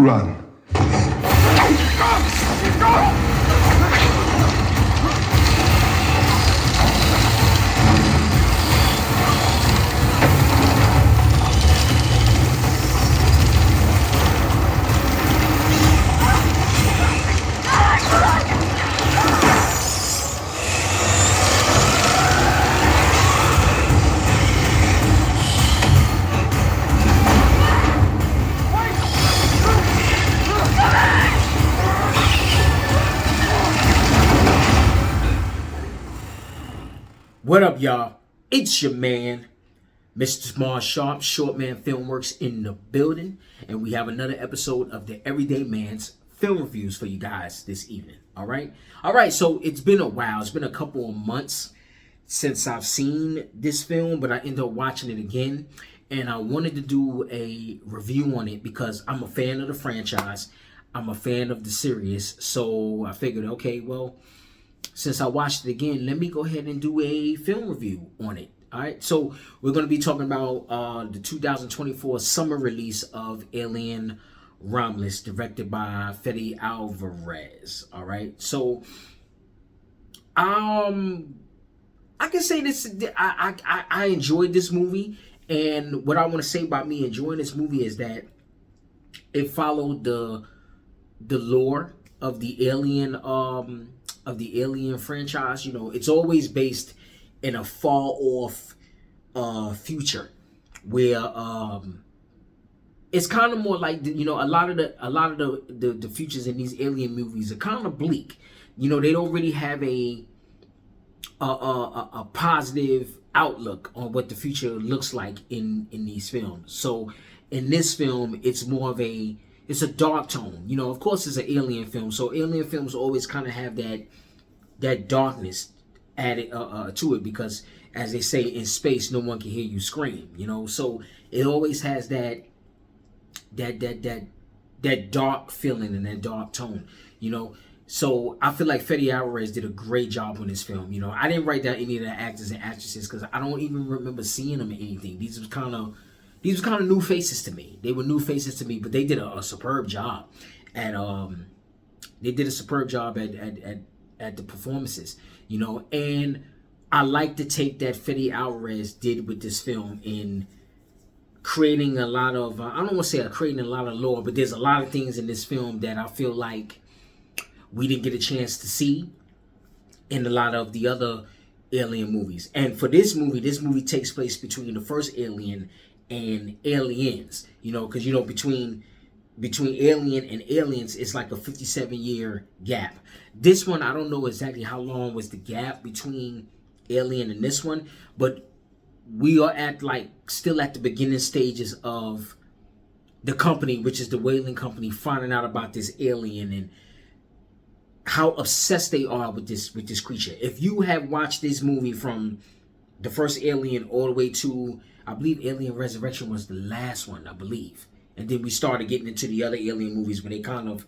Run. What up, y'all? It's your man, Mr. Small Sharp, Shortman Filmworks in the building, and we have another episode of the Everyday Man's Film Reviews for you guys this evening. All right. So it's been a while. It's been a couple of months since I've seen this film, but I ended up watching it again, and I wanted to do a review on it because I'm a fan of the franchise. I'm a fan of the series, so I figured, okay, well, since I watched it again, let me go ahead and do a film review on it. All right, so we're going to be talking about the 2024 summer release of Alien Romulus, directed by Fede Alvarez. All right, so I can say this. I enjoyed this movie, and what I want to say about me enjoying this movie is that it followed the lore of the Alien franchise. You know, it's always based in a far off future where it's kind of more like, you know, a lot of the futures in these Alien movies are kind of bleak. You know, they don't really have a positive outlook on what the future looks like in these films. So in this film, it's more of a dark tone. You know, of course, it's an alien film, so alien films always kind of have that darkness added to it, because, as they say, in space, no one can hear you scream. You know, so it always has that dark feeling and that dark tone. You know, so I feel like Fede Alvarez did a great job on this film. You know, I didn't write down any of the actors and actresses because I don't even remember seeing them in anything. These were kind of new faces to me. They were new faces to me, but they did a superb job at at the performances, you know. And I like the take that Fede Alvarez did with this film in creating a lot of I don't want to say creating a lot of lore, but there's a lot of things in this film that I feel like we didn't get a chance to see in a lot of the other Alien movies. And for this movie takes place between the first Alien and Aliens, you know, because, you know, between Alien and Aliens, it's like a 57-year gap. This one, I don't know exactly how long was the gap between Alien and this one, but we are still at the beginning stages of the company, which is the Whaling Company, finding out about this alien and how obsessed they are with this creature. If you have watched this movie from the first Alien all the way to, I believe, Alien Resurrection was the last one, I believe. And then we started getting into the other Alien movies where they kind of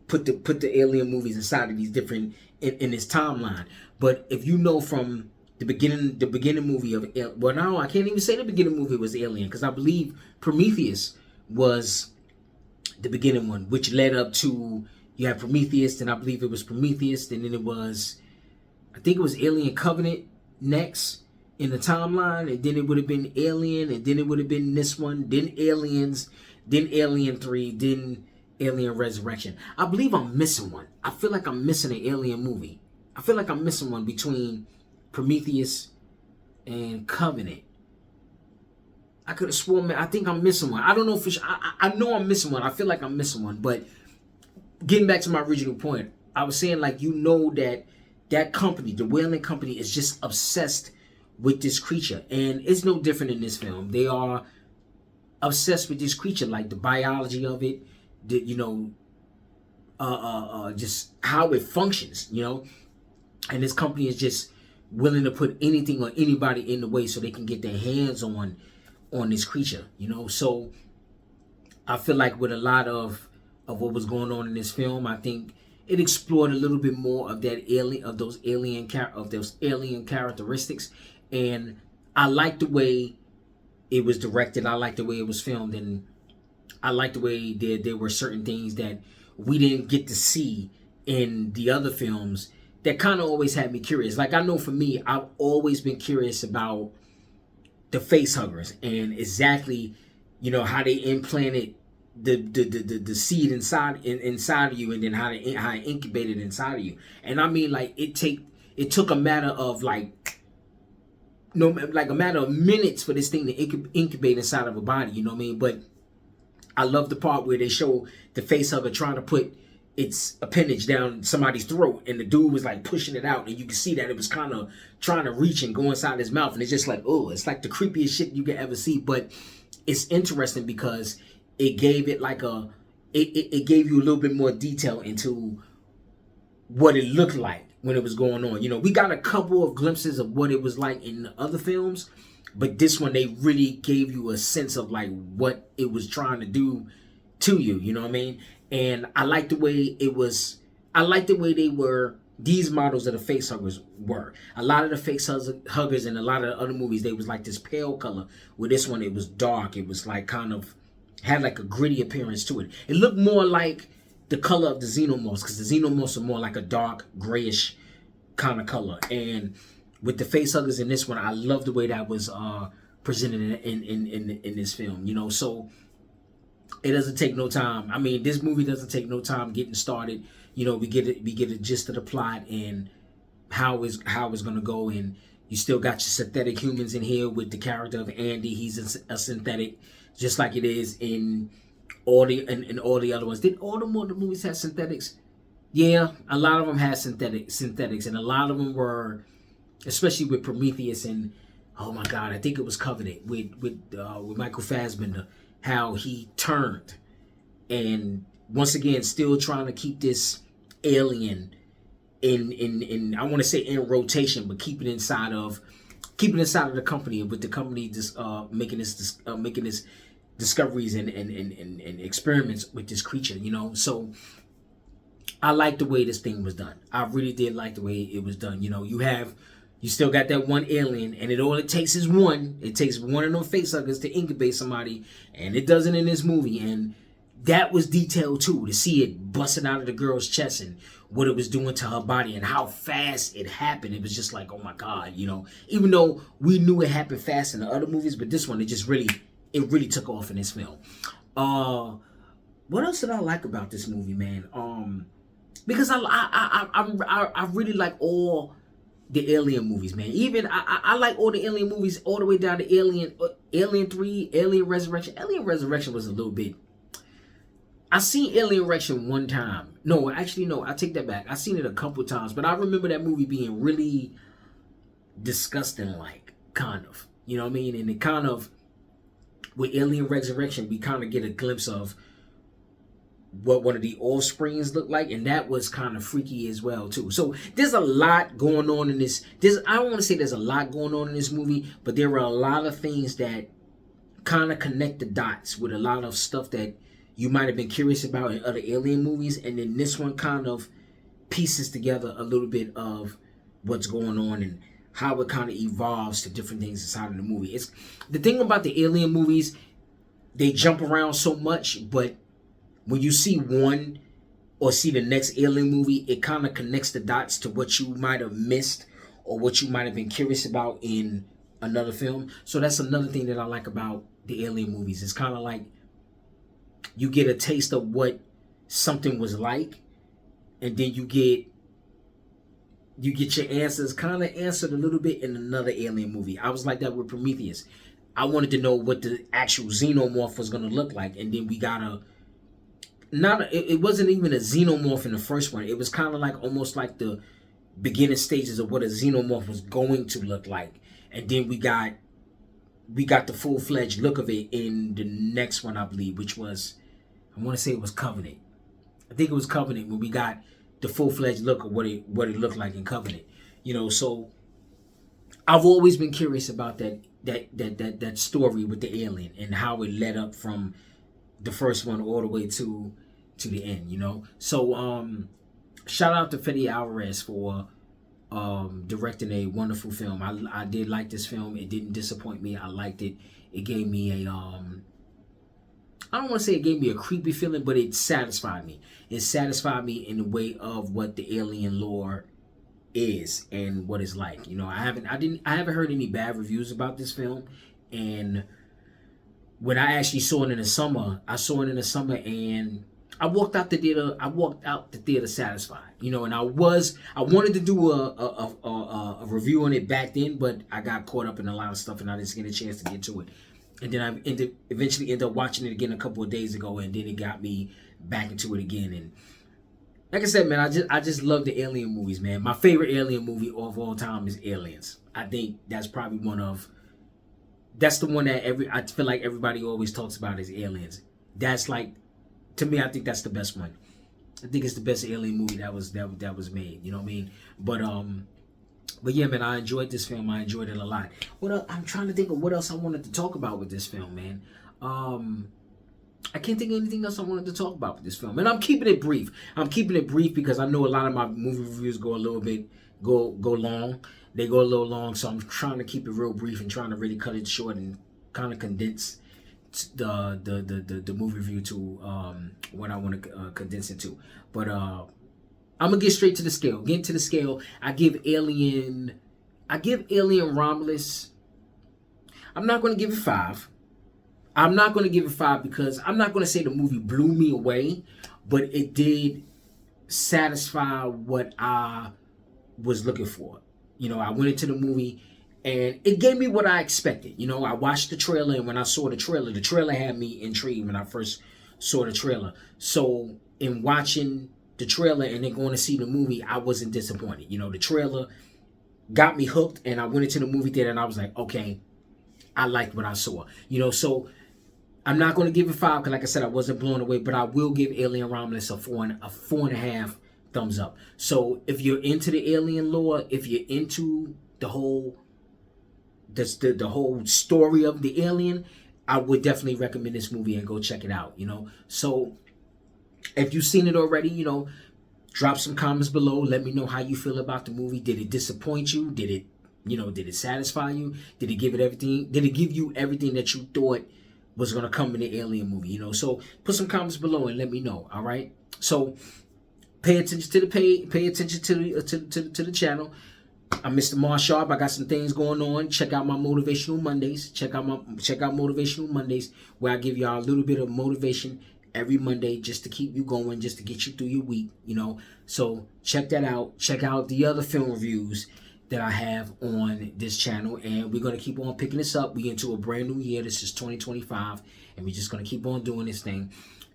put the Alien movies inside of these different in this timeline. But if you know from the beginning movie of, well, now I can't even say the beginning movie was Alien, because I believe Prometheus was the beginning one, which led up to, you had Prometheus, and I believe it was Prometheus, and then I think it was Alien Covenant next in the timeline, and then it would have been Alien, and then it would have been this one, then Aliens, then Alien 3, then Alien Resurrection. I believe I'm missing one. I feel like I'm missing an Alien movie. I feel like I'm missing one between Prometheus and Covenant. I could have sworn, I think I'm missing one. I don't know for sure. I know I'm missing one. I feel like I'm missing one. But getting back to my original point, I was saying, like, you know, that company, the Whaling Company, is just obsessed with this creature. And it's no different in this film. They are obsessed with this creature, like the biology of it, you know, just how it functions, you know. And this company is just willing to put anything or anybody in the way so they can get their hands on this creature, you know. So I feel like with a lot of what was going on in this film, I think it explored a little bit more of those alien characteristics, and I like the way it was directed. I like the way it was filmed, and I like the way there were certain things that we didn't get to see in the other films that kind of always had me curious. Like I know for me, I've always been curious about the face huggers and exactly, how they implanted the seed inside of you, and then how it incubated inside of you. And I mean, like it took a matter of like no like a matter of minutes for this thing to incubate inside of a body. You know what I mean? But I love the part where they show the face hugger trying to put its appendage down somebody's throat, and the dude was like pushing it out, and you can see that it was kind of trying to reach and go inside his mouth, and it's just like, oh, it's like the creepiest shit you can ever see. But it's interesting because it gave it like it gave you a little bit more detail into what it looked like when it was going on. We got a couple of glimpses of what it was like in the other films, but this one they really gave you a sense of like what it was trying to do to you. You know what I mean? And I like the way it was. I like the way they were. These models of the face huggers were. A lot of the face huggers in a lot of the other movies, they was like this pale color. With this one, it was dark. It was like kind of had like a gritty appearance to it. It looked more like the color of the xenomorphs, because the xenomorphs are more like a dark grayish kind of color. And with the face huggers in this one, I love the way that was presented in this film. So it doesn't take no time. I mean, this movie doesn't take no time getting started. We get a gist of the plot and how it's gonna go, and you still got your synthetic humans in here with the character of Andy. He's a synthetic, just like it is in all the other ones. Did all the movies have synthetics? Yeah, a lot of them had synthetics, and a lot of them were, especially with Prometheus and oh my God, I think it was Covenant with Michael Fassbender, how he turned, and once again still trying to keep this alien in I want to say in rotation, but keep it inside of the company, with the company just making this discoveries and experiments with this creature. So I like the way this thing was done. I really did like the way it was done. You still got that one alien, and all it takes is one. It takes one of those facehuggers to incubate somebody, and it doesn't in this movie. And that was detailed too, to see it busting out of the girl's chest and what it was doing to her body and how fast it happened. It was just like, oh my God, Even though we knew it happened fast in the other movies, but this one it really took off in this film. What else did I like about this movie, man? Because I really like all the Alien movies, man. Even I like all the Alien movies all the way down to Alien 3, Alien Resurrection. Alien Resurrection was a little bit. I seen Alien Resurrection one time. No, actually, no. I take that back. I seen it a couple times, but I remember that movie being really disgusting, like kind of. You know what I mean? And it kind of, with Alien Resurrection, we kind of get a glimpse of what one of the offsprings looked like, and that was kind of freaky as well too. So there's a lot going on in this. I don't want to say there's a lot going on in this movie, but there are a lot of things that kind of connect the dots with a lot of stuff that you might have been curious about in other Alien movies, and then this one kind of pieces together a little bit of what's going on and how it kind of evolves to different things inside of the movie. It's the thing about the Alien movies, they jump around so much, but when you see one or see the next Alien movie, it kind of connects the dots to what you might have missed or what you might have been curious about in another film. So that's another thing that I like about the Alien movies. It's kind of like you get a taste of what something was like, and then you get your answers kind of answered a little bit in another Alien movie. I was like that with Prometheus. I wanted to know what the actual xenomorph was going to look like, and then we got it wasn't even a xenomorph in the first one. It was kind of like almost like the beginning stages of what a xenomorph was going to look like, and then we got the full-fledged look of it in the next one, I believe, which was, I want to say it was Covenant. I think it was Covenant when we got the full-fledged look of what it looked like in Covenant. So I've always been curious about that story with the alien and how it led up from the first one all the way to the end. So shout out to Fede Alvarez for directing a wonderful film. I did like this film. It didn't disappoint me. I liked it. It gave me I don't want to say it gave me a creepy feeling, but it satisfied me. It satisfied me in the way of what the alien lore is and what it's like. You know, I haven't heard any bad reviews about this film. And when I actually saw it in the summer, and I walked out the theater. Satisfied, you know. And I wanted to do a review on it back then, but I got caught up in a lot of stuff, and I didn't get a chance to get to it. And then eventually ended up watching it again a couple of days ago, and then it got me back into it again. And like I said, man, I just love the alien movies, man. My favorite alien movie of all time is Aliens. I think that's probably that's the one that I feel like everybody always talks about is Aliens. That's like, to me, I think that's the best one. I think it's the best alien movie that was made. You know what I mean? But yeah, man, I enjoyed this film. I enjoyed it a lot. What else? I'm trying to think of what else I wanted to talk about with this film, man. I can't think of anything else I wanted to talk about with this film. And I'm keeping it brief. I'm keeping it brief because I know a lot of my movie reviews go a little bit long. They go a little long, so I'm trying to keep it real brief and trying to really cut it short and kind of condense the movie review to what I want to condense it to. But I'm gonna get straight to the scale. Getting to the scale, I give Alien Romulus. I'm not gonna give it 5. I'm not gonna give it 5 because I'm not gonna say the movie blew me away, but it did satisfy what I was looking for. You know, I went into the movie and it gave me what I expected. You know, I watched the trailer, and when I saw the trailer had me intrigued when I first saw the trailer. So in watching the trailer and then going to see the movie, I wasn't disappointed. You know, the trailer got me hooked, and I went into the movie theater and I was like, okay, I liked what I saw. You know, so I'm not going to give it 5 because, like I said, I wasn't blown away, but I will give Alien Romulus a 4.5 thumbs up. So if you're into the alien lore, if you're into the whole the whole story of the alien, I would definitely recommend this movie and go check it out. You know, so if you've seen it already, you know, drop some comments below. Let me know how you feel about the movie. Did it disappoint you? Did it satisfy you? Did it give you everything that you thought was gonna come in the alien movie? You know, so put some comments below and let me know. All right. So pay attention to the page. Pay attention to the channel. I'm Mr. Mar Sharp. I got some things going on. Check out my Motivational Mondays. Check out Motivational Mondays, where I give y'all a little bit of motivation every Monday just to keep you going, just to get you through your week, you know. So check that out. Check out the other film reviews that I have on this channel, and we're going to keep on picking this up. We into a brand new year. This is 2025, and we're just going to keep on doing this thing.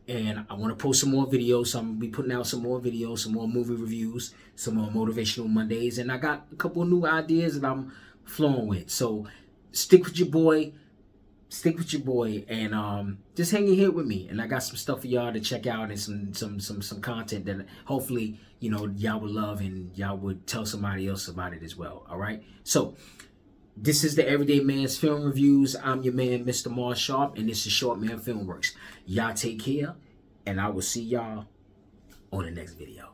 And I want to post some more videos. So I'm going to be putting out some more videos, some more movie reviews, some more Motivational Mondays. And I got a couple of new ideas that I'm flowing with. So stick with your boy. And just hang in here with me. And I got some stuff for y'all to check out, and some content that hopefully, you know, y'all would love, and y'all would tell somebody else about it as well. All right. So this is the Everyday Man's Film Reviews. I'm your man, Mr. Mar Sharp, and this is Short Man Filmworks. Y'all take care, and I will see y'all on the next video.